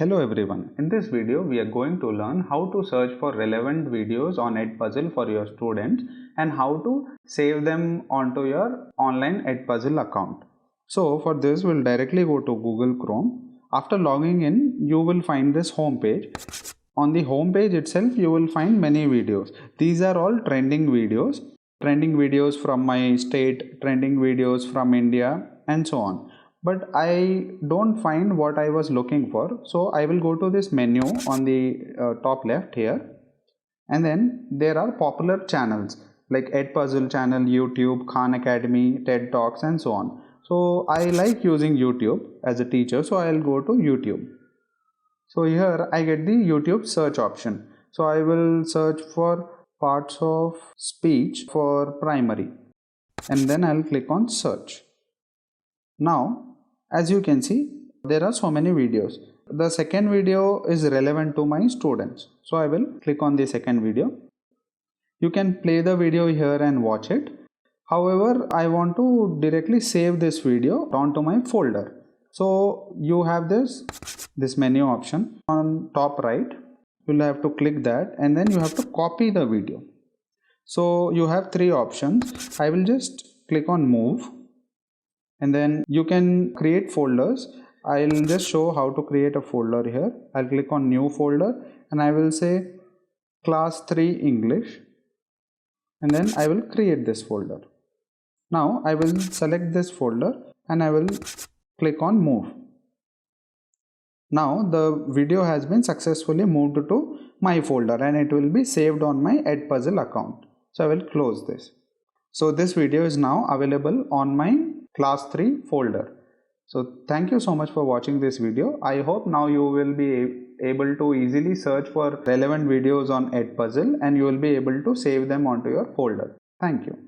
Hello everyone, in this video we are going to learn how to search for relevant videos on Edpuzzle for your students and how to save them onto your online Edpuzzle account. So for this we'll directly go to Google Chrome. After logging in you will find this home page. On the home page itself you will find many videos. These are all trending videos from my state, trending videos from India and so on. But I don't find what I was looking for, so I will go to this menu on the top left here, and then there are popular channels like Edpuzzle channel, YouTube, Khan Academy, TED Talks and so on. So I like using YouTube as a teacher, so I'll go to YouTube. So here I get the YouTube search option, so I will search for parts of speech for primary and then I'll click on search. Now as you can see, there are so many videos. The second video is relevant to my students. So I will click on the second video. You can play the video here and watch it. However, I want to directly save this video onto my folder. So you have this menu option on top right. You'll have to click that and then you have to copy the video. So you have three options. I will just click on move. And then you can create folders. I'll just show how to create a folder here. I'll click on new folder and I will say class 3 English and then I will create this folder. Now I will select this folder and I will click on move. Now the video has been successfully moved to my folder and it will be saved on my Edpuzzle account. So I will close this. So this video is now available on my class 3 folder. So thank you so much for watching this video. I hope now you will be able to easily search for relevant videos on Edpuzzle and you will be able to save them onto your folder. Thank you.